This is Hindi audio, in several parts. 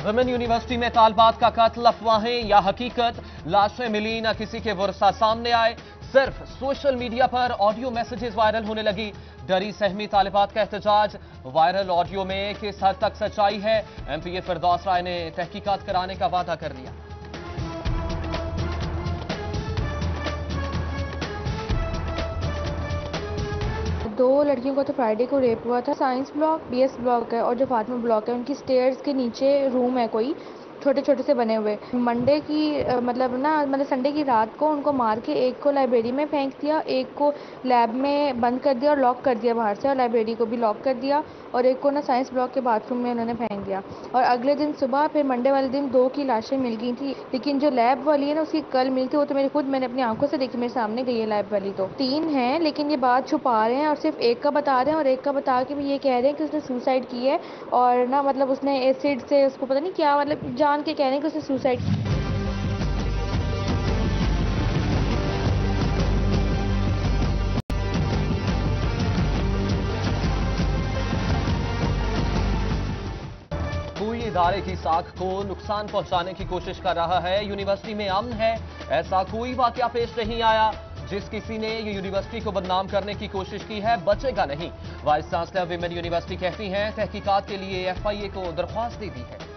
विमेन यूनिवर्सिटी में तालबात का कत्ल, अफवाहें या हकीकत, लाशें मिली न किसी के वर्सा सामने आए, सिर्फ सोशल मीडिया पर ऑडियो मैसेजेस वायरल होने लगी। डरी सहमी तालिबात का एहतजाज, वायरल ऑडियो में किस हद तक सच्चाई है? एमपीए फिरदौस राय ने तहकीकात कराने का वादा कर दिया। दो लड़कियों का तो फ्राइडे को रेप हुआ था। साइंस ब्लॉक, बीएस ब्लॉक है और जो फातिमा ब्लॉक है उनकी स्टेयर्स के नीचे रूम है कोई छोटे छोटे से बने हुए। मंडे की मतलब संडे की रात को उनको मार के एक को लाइब्रेरी में फेंक दिया, एक को लैब में बंद कर दिया और लॉक कर दिया बाहर से, और लाइब्रेरी को भी लॉक कर दिया, और एक को ना साइंस ब्लॉक के बाथरूम में उन्होंने फेंक दिया। और अगले दिन सुबह फिर मंडे वाले दिन 2 की लाशें मिल गई थी, लेकिन जो लैब वाली है ना उसकी कल मिली थी। वो तो मैंने अपनी आंखों से देखी, मेरे सामने गई है लैब वाली। तो 3 हैं, लेकिन ये बात छुपा रहे हैं और सिर्फ एक का बता रहे हैं, और एक का बता के भी ये कह रहे हैं कि उसने सुसाइड की है, और ना मतलब उसने एसिड से उसको पता नहीं क्या, मतलब जान के कह रहे हैं कि उसने सुसाइड। कोई इदारे की साख को नुकसान पहुंचाने की कोशिश कर रहा है। यूनिवर्सिटी में अमन है, ऐसा कोई वाकया पेश नहीं आया। जिस किसी ने ये यूनिवर्सिटी को बदनाम करने की कोशिश की है बचेगा नहीं। वाइस चांसलर विमेन यूनिवर्सिटी कहती हैं तहकीकात के लिए एफआईए को दरख्वास्त दे दी है।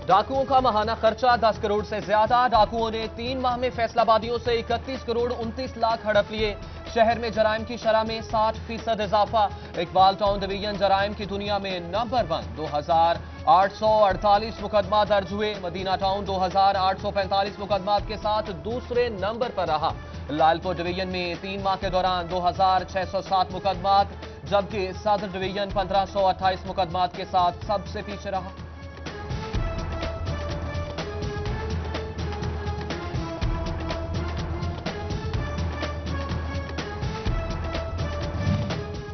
डाकुओं का माहाना खर्चा 10 करोड़ से ज्यादा। डाकुओं ने 3 माह में फैसलाबादियों से 31 करोड़ 29 लाख हड़प लिए। शहर में जराइम की शरह में 60% इजाफा। इकबाल टाउन डिवीजन जराइम की दुनिया में नंबर 1, 2848 मुकदमा दर्ज हुए। मदीना टाउन 2845 मुकदमात के साथ दूसरे नंबर पर रहा। लालपुर डिवीजन में 3 माह के दौरान 2607 मुकदमात, जबकि सदर डिवीजन 1528 मुकदमात के साथ सबसे पीछे रहा।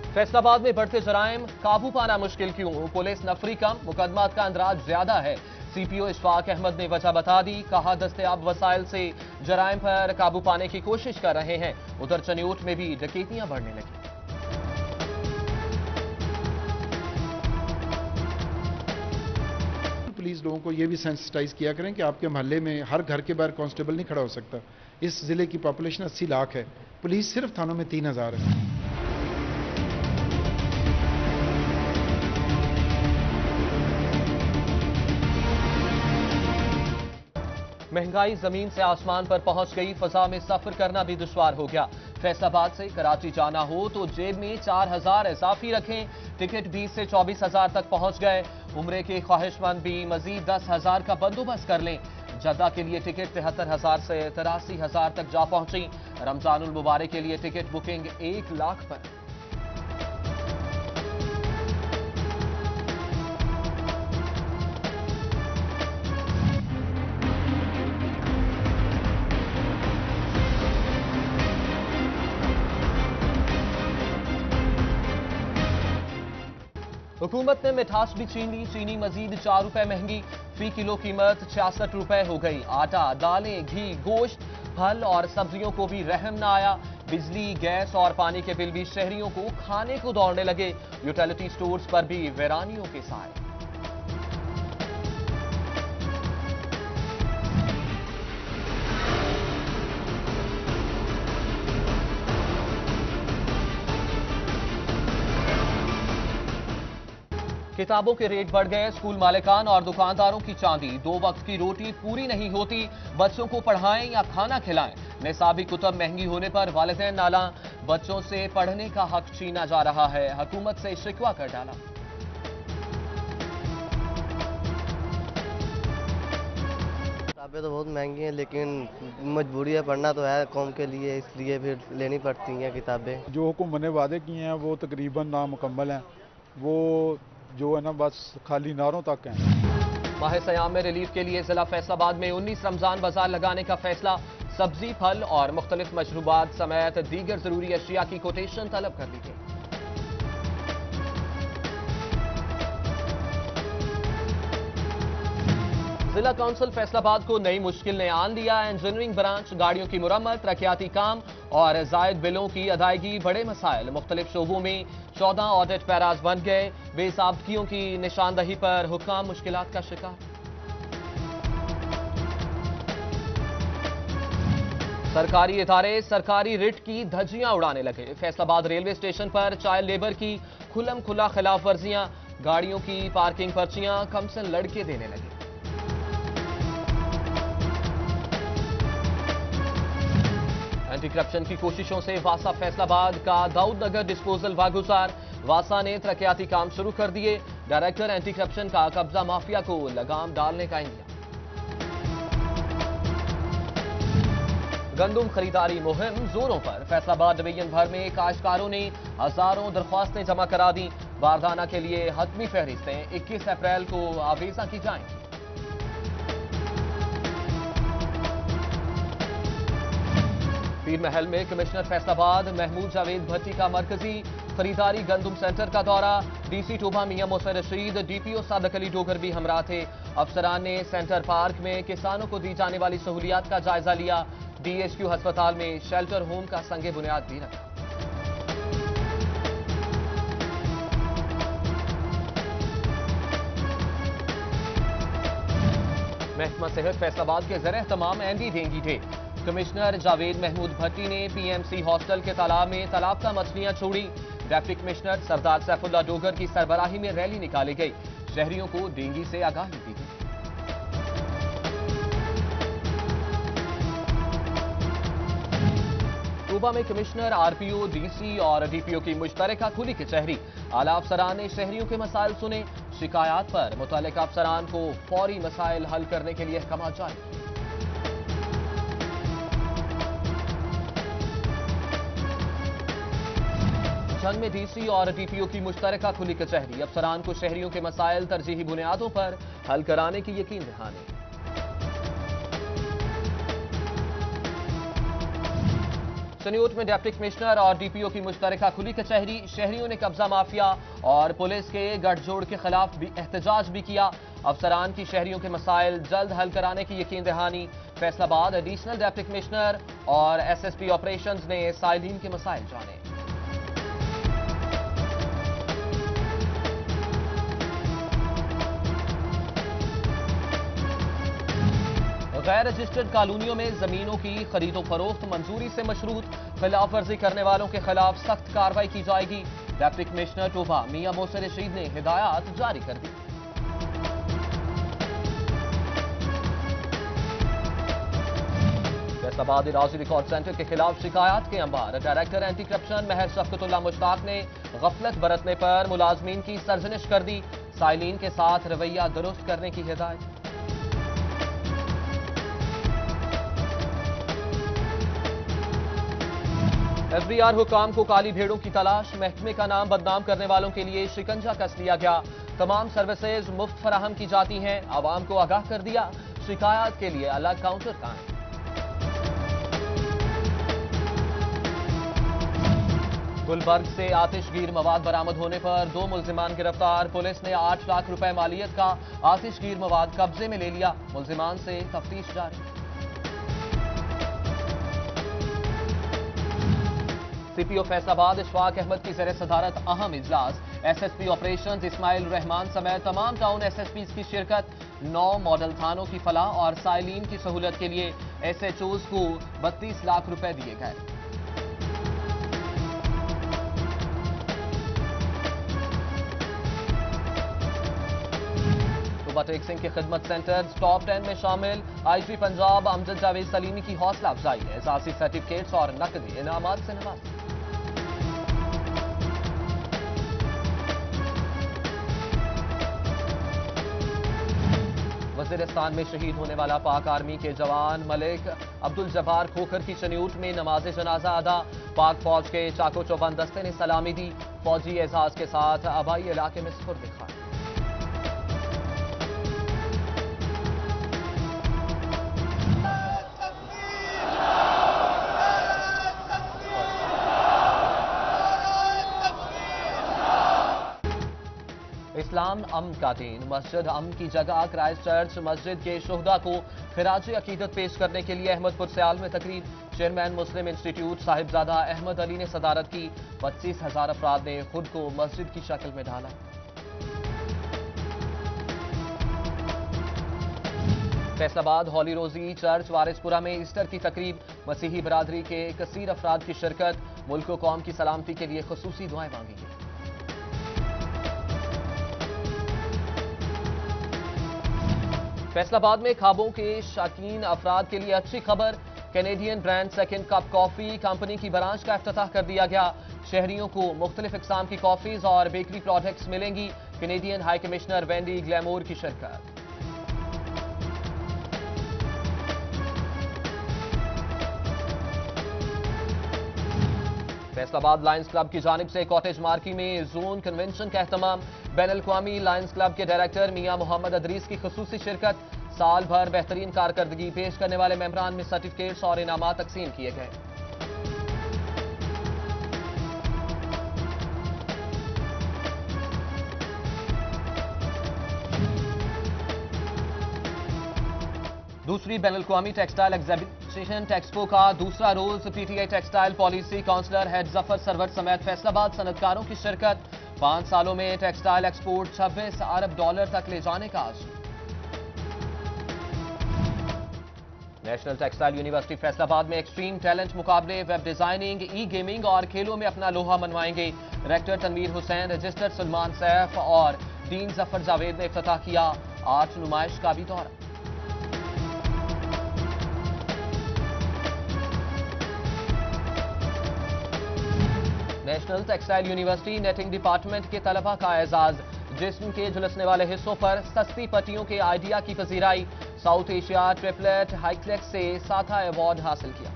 फैसलाबाद में बढ़ते जराइम, काबू पाना मुश्किल क्यों? पुलिस नफरी कम, मुकदमात का अंदराज ज्यादा है। सीपीओ इशफाक अहमद ने वजह बता दी, कहा दस्तयाब वसाइल से जराइम पर काबू पाने की कोशिश कर रहे हैं। उधर चनियोट में भी डकैतियां बढ़ने लगी। पुलिस लोगों को यह भी सेंसिटाइज किया करें कि आपके मोहल्ले में हर घर के बाहर कांस्टेबल नहीं खड़ा हो सकता। इस जिले की पॉपुलेशन 80 लाख है, पुलिस सिर्फ थानों में 3000 है। महंगाई जमीन से आसमान पर पहुंच गई, फजा में सफर करना भी दुश्वार हो गया। फैसलाबाद से कराची जाना हो तो जेब में 4000 इजाफी रखें। टिकट 20 से 24,000 तक पहुंच गए। उम्रे के ख्वाहिशमंद भी मजीद 10,000 का बंदोबस्त कर लें। जद्दा के लिए टिकट 73,000 से 83,000 तक जा पहुंची। रमजानुल मुबारक के लिए टिकट बुकिंग 1 लाख पर। हुकूमत ने मिठास भी छीन ली। चीनी मजीद 4 रुपए महंगी, फी किलो कीमत 66 रुपए हो गई। आटा, दालें, घी, गोश्त, फल और सब्जियों को भी रहम न आया। बिजली, गैस और पानी के बिल भी शहरियों को खाने को दौड़ने लगे। यूटिलिटी स्टोर्स पर भी वीरानियों के साए। किताबों के रेट बढ़ गए। स्कूल मालिकान और दुकानदारों की चांदी। 2 वक्त की रोटी पूरी नहीं होती। बच्चों को पढ़ाएं या खाना खिलाएं। निसाबी कुतब महंगी होने पर वालिदैन नाला। बच्चों से पढ़ने का हक छीना जा रहा है। हुकूमत से शिकवा कर डाला। किताबें तो बहुत महंगी हैं, लेकिन मजबूरी है, पढ़ना तो है कौम के लिए, इसलिए फिर लेनी पड़ती हैं किताबें। जो हुकूमत ने वादे किए हैं वो तकरीबन नामुकम्मल हैं। वो जो है ना बस खाली नारों तक हैं। माह सयाम में रिलीफ के लिए जिला फैसलाबाद में 19 रमजान बाजार लगाने का फैसला। सब्जी, फल और मुख्तलिफ मशरूबात समेत दीगर जरूरी अशिया की कोटेशन तलब कर दी गई। जिला काउंसिल फैसलाबाद को नई मुश्किल ने आन दिया। इंजीनियरिंग ब्रांच, गाड़ियों की मुरम्मत, तरक्याती काम और जायद बिलों की अदायगी बड़े मसाइल। मुख्तलिफ शोबों में 14 ऑडिट पैराज बन गए। बेसाबतगियों की निशानदही पर हुक्काम मुश्किलात का शिकार। सरकारी इदारे सरकारी रिट की धज्जियां उड़ाने लगे। फैसलाबाद रेलवे स्टेशन पर चाइल्ड लेबर की खुलम खुला खिलाफ वर्जियां, गाड़ियों की पार्किंग पर्चियां कमसन लड़के देने लगे। एंटी करप्शन की कोशिशों से वासा फैसलाबाद का दाऊद नगर डिस्पोजल वागुजार। वासा ने तरक्याती काम शुरू कर दिए। डायरेक्टर एंटी करप्शन का कब्जा माफिया को लगाम डालने का इंतजाम। गंदुम खरीदारी मुहिम जोरों पर। फैसलाबाद डिवीजन भर में काश्तकारों ने हजारों दरख्वास्तें जमा करा दी। बारदाना के लिए हतमी फहरिस्तें 21 अप्रैल को आवेजा की जाएंगी। पीर महल में कमिश्नर फैसलाबाद महमूद जावेद भट्टी का मरकजी खरीदारी गंदुम सेंटर का दौरा। डीसी टोबा मियां मोहसिन रशीद, डीपीओ सादक अली डोगर भी हमरा थे। अफसरान ने सेंटर पार्क में किसानों को दी जाने वाली सहूलियात का जायजा लिया। डीएचक्यू अस्पताल में शेल्टर होम का संगे बुनियाद भी रखा। महकमा सेहत फैसलाबाद के ज़रिए तमाम एंडी डेंगी थे। कमिश्नर जावेद महमूद भट्टी ने पीएमसी हॉस्टल के तालाब में तालाबता मछलियां छोड़ी। डिप्टी कमिश्नर सरदार सैफुल्ला डोगर की सरबराही में रैली निकाली गई। शहरियों को डेंगी से आगाही दी गई। सूबा में कमिश्नर, आरपीओ, डीसी और डीपीओ की मुश्तरका खुली कचहरी। आला अफसरान ने शहरियों के मसाइल सुने। शिकायत पर मुतल्लिका अफसरान को फौरी मसाइल हल करने के लिए अहकाम जारी किए। जंग में डीसी और डीपीओ की मुश्तरका खुली कचहरी। अफसरान को शहरियों के मसाइल तरजीही बुनियादों पर हल कराने की यकीन दहानी। सन्योट में डिप्टी कमिश्नर और डीपीओ की मुश्तरका खुली कचहरी। शहरियों ने कब्जा माफिया और पुलिस के गठजोड़ के खिलाफ भी एहतजाज भी किया। अफसरान की शहरियों के मसाइल जल्द हल कराने की यकीन दहानी। फैसलाबाद एडिशनल डिप्टी कमिश्नर और एसएसपी ऑपरेशंस ने साइलिन के मसाइल जाने। गैर रजिस्टर्ड कॉलोनियों में जमीनों की खरीदो फरोख्त मंजूरी से मशरूत। खिलाफ वर्जी करने वालों के खिलाफ सख्त कार्रवाई की जाएगी। डिप्टी कमिश्नर टोबा मियां मोहसिन रशीद ने हिदायत जारी कर दी। फैसलाबाद राजी रिकॉर्ड सेंटर के खिलाफ शिकायत के अंबार। डायरेक्टर एंटी करप्शन महर शफकतुल्लाह मुश्ताक ने गफलत बरतने पर मुलाजमीन की सरजनिश कर दी। साइलिन के साथ रवैया दुरुस्त करने की हिदायत। एफबीआर हुकाम को काली भेड़ों की तलाश। महकमे का नाम बदनाम करने वालों के लिए शिकंजा कस लिया गया। तमाम सर्विसेज मुफ्त फराहम की जाती हैं। आवाम को आगाह कर दिया। शिकायत के लिए अलग काउंटर कायम। गुलबर्ग से आतिशगीर मवाद बरामद होने पर 2 मुल्जिमान गिरफ्तार। पुलिस ने 8 लाख रुपए मालियत का आतिशगीर मवाद कब्जे में ले लिया। मुल्जिमान से तफ्तीश जारी। सीपीओ फैसलाबाद इशफाक अहमद की ज़ेर सदारत अहम इजलास। एसएसपी ऑपरेशंस इस्माइल रहमान समेत तमाम टाउन एसएसपीज की शिरकत। 9 मॉडल थानों की फलाह और साइलिन की सहूलत के लिए एसएचओज को 32 लाख रुपए दिए गए। टेक सिंह के खिदमत सेंटर टॉप 10 में शामिल। आईजी पंजाब अमजद जावेद सलीमी की हौसला अफजाई। एजाजी सर्टिफिकेट्स और नकदी इनामात से नवाजी। वजीरिस्तान में शहीद होने वाला पाक आर्मी के जवान मलिक अब्दुल जब्बार खोखर की शन्यूट में नमाज जनाजा अदा। पाक फौज के चाको चौबंद दस्ते ने सलामी दी। फौजी एजाज के साथ आबाई इलाके में सुपुर्द दिखाया। इस्लाम अमन का दिन। मस्जिद अमन की जगह क्राइस्ट चर्च मस्जिद के शुहदा को खिराज अकीदत पेश करने के लिए अहमदपुर सयाल में तकरीब। चेयरमैन मुस्लिम इंस्टीट्यूट साहिबजादा अहमद अली ने सदारत की। 25,000 अफराद ने खुद को मस्जिद की शक्ल में ढाला। फैसलाबाद हॉली रोजी चर्च वारिसपुरा में ईस्टर की तकरीब। मसीही बरादरी के कसीर अफराद की शिरकत। मुल्क व कौम की सलामती के लिए खुसूसी दुआएं मांगी गई। फैसलाबाद में ख्वाबों के शौकीन अफराद के लिए अच्छी खबर। Canadian brand second cup coffee company की ब्रांच का इफ्तिताह कर दिया गया। शहरियों को मुख्तलिफ इकसाम की कॉफीज और बेकरी प्रोडक्ट्स मिलेंगी। कैनेडियन हाई कमिश्नर वेंडी ग्लैमोर की शिरकत। फैसलाबाद लायंस क्लब की जानिब से कॉटेज मार्की में जोन कन्वेंशन का एहतमाम। बैन अल-अक़वामी लायंस क्लब के डायरेक्टर मियां मोहम्मद अदरीस की खुसूसी शिरकत। साल भर बेहतरीन कारकर्दगी पेश करने वाले मेंबरान में सर्टिफिकेट्स और इनामात तकसीम किए गए। दूसरी बैन अल-अक़वामी टेक्सटाइल एग्जीबिशन टेक्सपो का दूसरा रोज PTI textile policy counsellor head Zafar Sarwar समेत फैसलाबाद सनतकारों की शिरकत। 5 सालों में टेक्सटाइल एक्सपोर्ट 26 अरब डॉलर तक ले जाने का आज़म। नेशनल टेक्सटाइल यूनिवर्सिटी फैसलाबाद में एक्सट्रीम टैलेंट मुकाबले, वेब डिजाइनिंग, ई गेमिंग और खेलों में अपना लोहा मनवाएंगे। रेक्टर तनवीर हुसैन, रजिस्टर सलमान सैफ और डीन जफर जावेद ने इफ्तिताह किया। आर्ट नुमाइश का भी दौरा। National textile university netting department के तलबा का एजाज। जिस्म के झुलसने वाले हिस्सों पर सस्ती पट्टियों के आइडिया की पजीराई। साउथ एशिया ट्रिपलेट हाईक्लेक्स से साथा अवार्ड हासिल किया।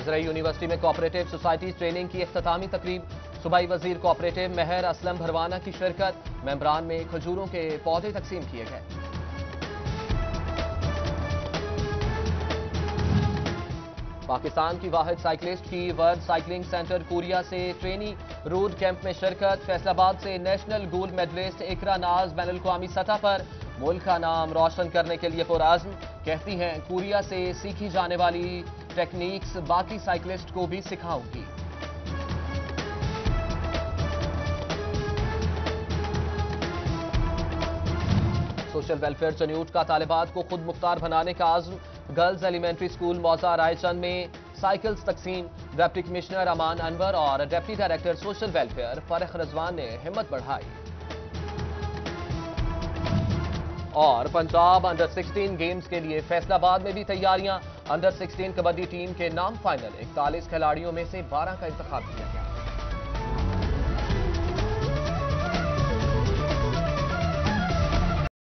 इजराइल यूनिवर्सिटी में कोऑपरेटिव सोसाइटी ट्रेनिंग की इख्तितामी तकरीब। सूबाई वजीर कोऑपरेटिव मेहर असलम भरवाना की शिरकत। मेंबरान में खजूरों के पौधे तकसीम किए गए। पाकिस्तान की वाहिद साइकिलिस्ट की वर्ल्ड साइकिलिंग सेंटर कोरिया से ट्रेनी रोड कैंप में शिरकत। फैसलाबाद से नेशनल गोल्ड मेडलिस्ट इकरा नाज बैन अल-अक़वामी सतह पर मुल्क का नाम रोशन करने के लिए पुरआज़्म। कहती हैं कोरिया से सीखी जाने वाली टेक्निक्स बाकी साइकिलिस्ट को भी सिखाऊंगी। सोशल वेलफेयर चन्यूट का तालिबात को खुद मुख्तार बनाने का आज़म। गर्ल्स एलिमेंट्री स्कूल मौजा रायचंद में साइकिल्स तकसीम। डिप्टी कमिश्नर अमान अनवर और डिप्टी डायरेक्टर सोशल वेलफेयर फरख रजवान ने हिम्मत बढ़ाई। और पंजाब अंडर 16 गेम्स के लिए फैसलाबाद में भी तैयारियां। अंडर 16 कबड्डी टीम के नाम फाइनल। 41 खिलाड़ियों में से 12 का इंतखाब किया गया।